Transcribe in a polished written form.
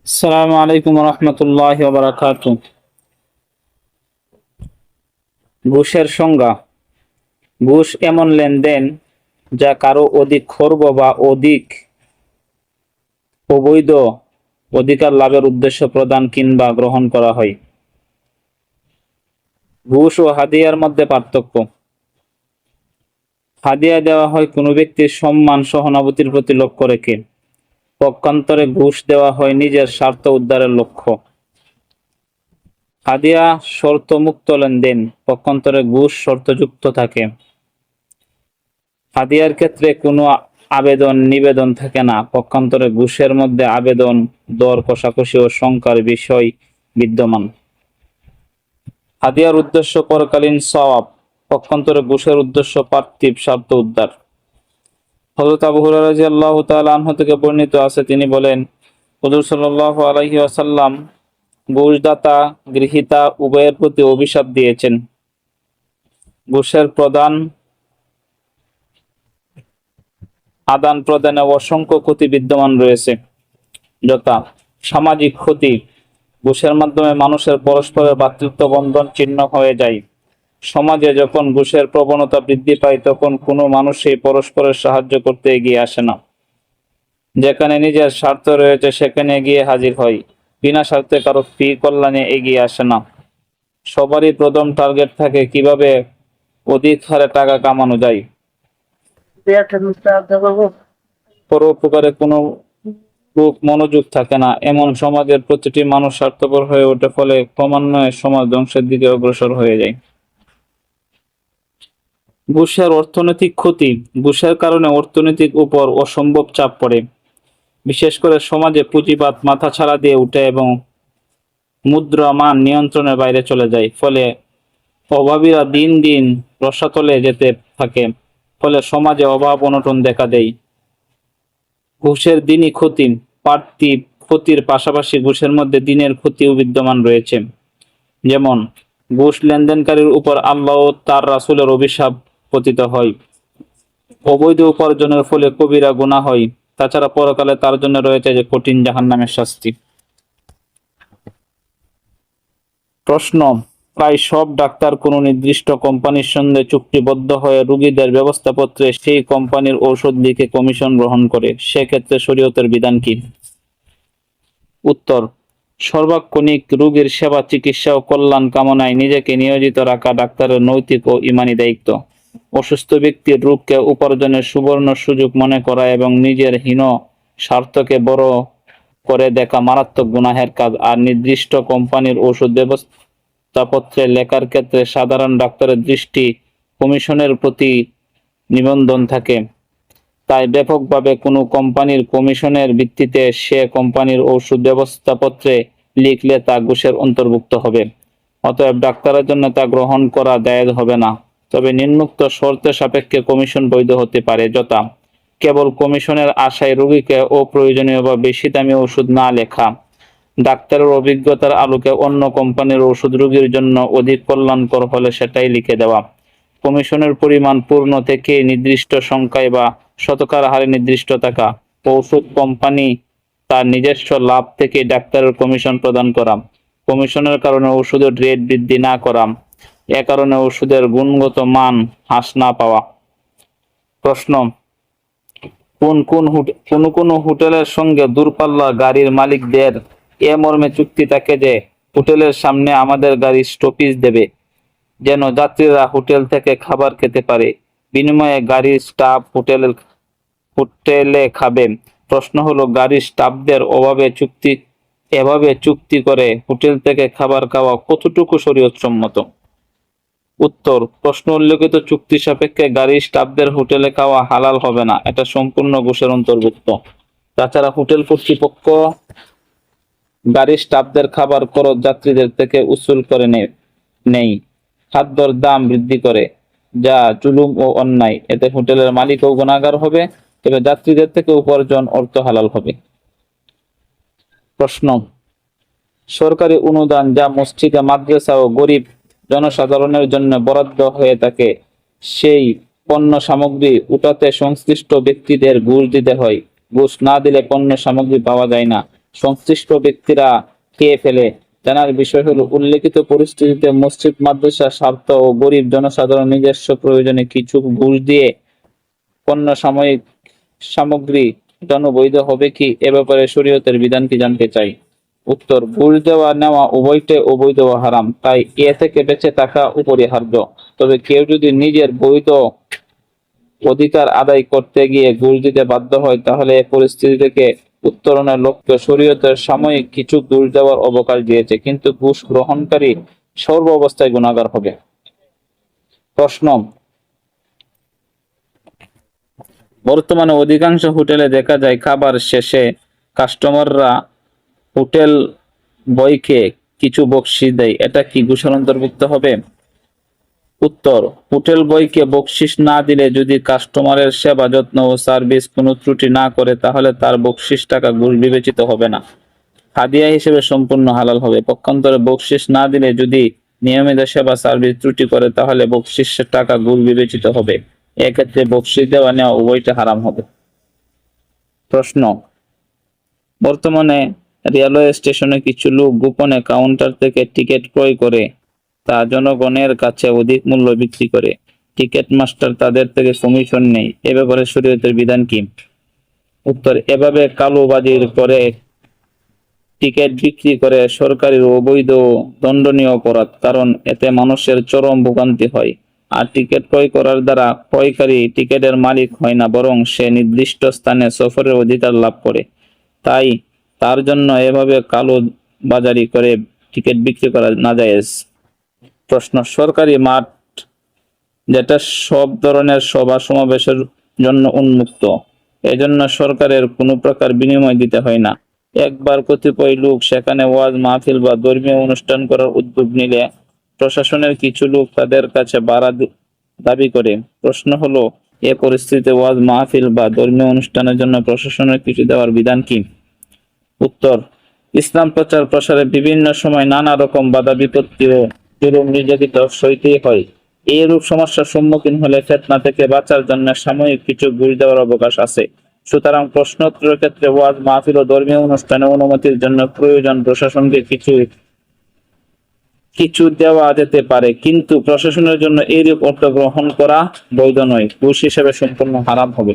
আসসালামু আলাইকুম রহমতুল্লাহি ওয়া বারাকাতুহু। ঘুষের সংজ্ঞা: ঘুষ এমন লেনদেন যা কারো অধিক খর্ব বা অধিক অবৈধ অধিকার লাভের উদ্দেশ্য প্রদান কিংবা গ্রহণ করা হয়। ঘুষ ও হাদিয়ার মধ্যে পার্থক্য: হাদিয়া দেওয়া হয় কোনো ব্যক্তির সম্মান সহানুভূতির প্রতি লক্ষ্য রেখে, পক্ষান্তরে ঘুষ দেওয়া হয় নিজের স্বার্থ উদ্ধারের লক্ষ্য। হাদিয়া শর্তমুক্ত লেনদেন, পক্ষান্তরে ঘুষ শর্তযুক্ত থাকে। হাদিয়ার ক্ষেত্রে কোনো আবেদন নিবেদন থাকে না, পক্ষান্তরে ঘুষের মধ্যে আবেদন, দর কষাকষি ও শঙ্কার বিষয় বিদ্যমান। হাদিয়ার উদ্দেশ্য পরকালীন সওয়াব, পক্ষান্তরে ঘুষের উদ্দেশ্য পার্থিব স্বার্থ উদ্ধার। হযরত আবু হুরায়রা রাদিয়াল্লাহু তাআলা আনহু থেকে বর্ণিত আছে, তিনি বলেন, হুজুর সাল্লাল্লাহু আলাইহি ওয়াসাল্লাম ঘুষদাতা গৃহীতা উভয়ের প্রতি অভিশাপ দিয়েছেন। ঘুষের প্রদান আদান প্রদানে অসংখ্য ক্ষতি বিদ্যমান রয়েছে, যথা সামাজিক ক্ষতি: ঘুষের মাধ্যমে মানুষের পরস্পরের ভ্রাতৃত্ব বন্ধন ছিন্ন হয়ে যায়। সমাজে যখন ঘুষের প্রবণতা বৃদ্ধি পায় তখন কোনো মানুষই পরস্পরের সাহায্য করতে এগিয়ে আসে না। যেখানে নিজের স্বার্থ রয়েছে সেখানে গিয়ে হাজির হয়, বিনা স্বার্থে কারো কল্যাণে এগিয়ে আসে না। সবারই প্রথম টার্গেট থাকে কিভাবে অধিক হারে টাকা কামানো যায়। পরোপকারে কোনো মনোযোগ থাকে না, এমন সমাজের প্রতিটি মানুষ স্বার্থপর হয়ে ওঠে, ফলে ক্রমান্বয়ে সমাজ ধ্বংসের দিকে অগ্রসর হয়ে যায়। ঘুষের অর্থনৈতিক ক্ষতি: ঘুষের কারণে অর্থনৈতিক উপর অসম্ভব চাপ পড়ে, বিশেষ করে সমাজে পুঁজিবাদ মাথাছাড়া দিয়ে উঠে এবং মুদ্রা মান নিয়ন্ত্রণের বাইরে চলে যায়। ফলে অভাবীরা দিন দিন রসাতলে যেতে থাকে, ফলে সমাজে অভাব অনটন দেখা দেয়। ঘুষের দিনই ক্ষতি: পার্থিব ক্ষতির পাশাপাশি ঘুষের মধ্যে দিনের ক্ষতিও বিদ্যমান রয়েছে। যেমন, ঘুষ লেনদেনকারীর উপর আল্লাহ ও তার রাসূলের অভিশাপ পতিত হয়। অবৈধ উপার্জনের ফলে কবিরা গুনাহ হয়। তাছাড়া পরকালে তার জন্য রয়েছে যে কঠিন জাহান্নামের শাস্তি। প্রশ্ন: প্রায় সব ডাক্তার কোনো নির্দিষ্ট কোম্পানির সঙ্গে চুক্তিবদ্ধ হয়ে রোগীদের ব্যবস্থাপত্রে সেই কোম্পানির ঔষধ লিখে কমিশন গ্রহণ করে। সেক্ষেত্রে শরীয়তের বিধান কি? উত্তর: সার্বক্ষণিক রোগীর সেবা, চিকিৎসা ও কল্যাণ কামনায় নিজেকে নিয়োজিত রাখা ডাক্তারের নৈতিক ও ঈমানী দায়িত্ব। অসুস্থ ব্যক্তির রোগকে উপার্জনের সুবর্ণ সুযোগ মনে করা এবং নিজের হীন স্বার্থকে বড় করে দেখা মারাত্মক গুনাহের কাজ। আর নির্দিষ্ট কোম্পানির ঔষধ ব্যবস্থাপত্রে লেখার ক্ষেত্রে সাধারণ ডাক্তারের দৃষ্টি কমিশনের প্রতি নিবন্ধন থাকে। তাই ব্যাপকভাবে কোনো কোম্পানির কমিশনের ভিত্তিতে সে কোম্পানির ঔষধ ব্যবস্থাপত্রে লিখলে তা ঘুষের অন্তর্ভুক্ত হবে। অতএব ডাক্তারের জন্য তা গ্রহণ করা জায়েজ হবে না। তবে নিম্নোক্ত শর্তের সাপেক্ষে কমিশন বৈধ হতে পারে, যথা: কেবল কমিশনের আশায় রোগীকে অপ্রয়োজনীয় বা বেশি দামি ওষুধ না লেখা, ডাক্তারের অভিজ্ঞতার আলোকে অন্য কোম্পানির ওষুধ রোগীর জন্য অধিক কল্যাণকর হলে সেটাই লিখে দেওয়া, কমিশনের পরিমাণ পূর্ণ থেকে নির্দিষ্ট সংখ্যায় বা শতকরা হারে নির্দিষ্ট থাকা, ঔষধ কোম্পানি তার নিজস্ব লাভ থেকে ডাক্তারের কমিশন প্রদান করা, কমিশনের কারণে ওষুধের রেট বৃদ্ধি না করা, এ কারণে ওষুধের গুণগত মান হ্রাস না পাওয়া। প্রশ্ন: কোন হোটেলের সঙ্গে দূরপাল্লা গাড়ির মালিকদের এ মর্মে চুক্তি থাকে যে হোটেলের সামনে আমাদের গাড়ি স্টপেজ দেবে, যেন যাত্রীরা হোটেল থেকে খাবার খেতে পারে, বিনিময়ে গাড়ির স্টাফ হোটেলে খাবে? প্রশ্ন হলো, গাড়ির স্টাফদের এভাবে চুক্তি করে হোটেল থেকে খাবার খাওয়া কতটুকু শরীয়তসম্মত? উত্তর: প্রশ্ন উল্লেখিত চুক্তি সাপেক্ষে গাড়ির স্টাফদের হোটেলে খাওয়া হালাল হবে না, এটা সম্পূর্ণ ঘুষের অন্তর্ভুক্ত। তাছাড়া হোটেল কর্তৃপক্ষ গাড়ির স্টাফদের খাবার খরচ যাত্রীদের থেকে উসুল করে নেই, খাদ্যর দাম বৃদ্ধি করে, যা জুলুম ও অন্যায়। এতে হোটেলের মালিকও গুনাহগার হবে, তবে যাত্রীদের থেকে উপার্জন অর্থ হালাল হবে। প্রশ্ন: সরকারি অনুদান যা মসজিদে, মাদ্রাসা ও গরিব জনসাধারণের জন্য বরাদ্দ হয়ে থাকে, সেই পণ্য সামগ্রী উঠাতে সংশ্লিষ্ট ব্যক্তিদের ঘুষ দিতে হয়। ঘুষ না দিলে পণ্য সামগ্রী পাওয়া যায় না। সংশ্লিষ্ট ব্যক্তিরা খেয়ে ফেলে। জানার বিষয় হলো, উল্লেখিত পরিস্থিতিতে মসজিদ, মাদ্রাসা, স্বার্থ ও গরিব জনসাধারণ নিজস্ব প্রয়োজনে কিছু ঘুষ দিয়ে পণ্য সামগ্রী জন্য বৈধ হবে কি, এ ব্যাপারে শরীয়তের বিধান কি জানতে চাই। উত্তর: ঘুষ দেওয়া নেওয়া উভয়টাই অবৈধ ও হারাম, তাই এ থেকে বেঁচে থাকা অপরিহার্য। তবে কেউ যদি নিজের বৈধ অধিকার আদায় করতে গিয়ে ঘুষ দিতে বাধ্য হয়, তাহলে এই পরিস্থিতি থেকে উত্তরণের লক্ষ্যে শরীয়তের সাময়িক কিছু ঘুষ দেওয়ার অবকাশ দিয়েছে, কিন্তু ঘুষ গ্রহণকারী সর্ব অবস্থায় গুনাহগার হবে। প্রশ্ন: বর্তমানে অধিকাংশ হোটেলে দেখা যায় খাবার শেষে কাস্টমাররা হোটেল বয়কে কিছু বকশিশ দেয়, এটা কি ঘুষের অন্তর্ভুক্ত হবে? উত্তর: হোটেল বয়কে বকশিশ না দিলে যদি কাস্টমারের সেবা যত্ন ও সার্ভিস কোনো ত্রুটি না করে, তাহলে তার বকশিশ টাকা ঘুষ বিবেচিত হবে না, হাদিয়া হিসেবে সম্পূর্ণ হালাল হবে। পক্ষান্তরে বকশিশ না দিলে যদি নিয়মিত সেবা সার্ভিস ত্রুটি করে, তাহলে বকশিশের টাকা ঘুষ বিবেচিত হবে। এক্ষেত্রে বকশিশ দেওয়া নেওয়া উভয়টা হারাম হবে। প্রশ্ন: বর্তমানে রেলওয়ে স্টেশনে কিছু লোক গোপনে কাউন্টার থেকে টিকিট ক্রয় করে তা জনগণের কাছে অধিক মূল্য বিক্রি করে। টিকিট মাস্টার তাদের থেকে কমিশন নেই, এ ব্যাপারে শরীয়তের বিধান কি? উত্তর: এভাবে কালোবাজির করে টিকিট বিক্রি করে সরকারি অবৈধ দণ্ডনীয় অপরাধ, কারণ এতে মানুষের চরম ভোগান্তি হয়। আর টিকিট ক্রয় করার দ্বারা ক্রয়কারী টিকিটের মালিক হয় না, বরং সে নির্দিষ্ট স্থানে সফরের অধিকার লাভ করে। তাই তার জন্য এভাবে কালো বাজারি করে টিকিট বিক্রি করা নাজায়েজ। প্রশ্ন: সরকারি মাঠ যেটা সব ধরনের সভা সমাবেশের জন্য উন্মুক্ত, এজন্য সরকারের কোনো প্রকার বিনিময় দিতে হয় না। একবার কতিপয় লোক সেখানে ওয়াজ মাহফিল বা ধর্মীয় অনুষ্ঠান করার উদ্যোগ নিলে প্রশাসনের কিছু লোক তাদের কাছে ভাড়া দাবি করে। প্রশ্ন হলো, এ পরিস্থিতিতে ওয়াজ মাহফিল বা ধর্মীয় অনুষ্ঠানের জন্য প্রশাসনের কিছু দেওয়ার বিধান কি? উত্তর: ইসলাম প্রচার প্রসারে বিভিন্ন সময় নানা রকম বাধা বিপত্তি ও জুলুম নির্যাতিত সইতেই হয়। এইরূপ সমস্যার সম্মুখীন হলে ফিতনা থেকে বাঁচার জন্য সাময়িক কিছু ঘুষ দেওয়ার অবকাশ আছে। সুতরাং প্রশ্নোত্তরের ক্ষেত্রে ওয়াজ মাহফিল ও ধর্মীয় অনুষ্ঠানে অনুমতির জন্য প্রয়োজন প্রশাসনকে কিছু দেওয়া যেতে পারে, কিন্তু প্রশাসনের জন্য এইরূপ অর্থ গ্রহণ করা বৈধ নয়, ঘুষ হিসেবে সম্পূর্ণ হারাম হবে।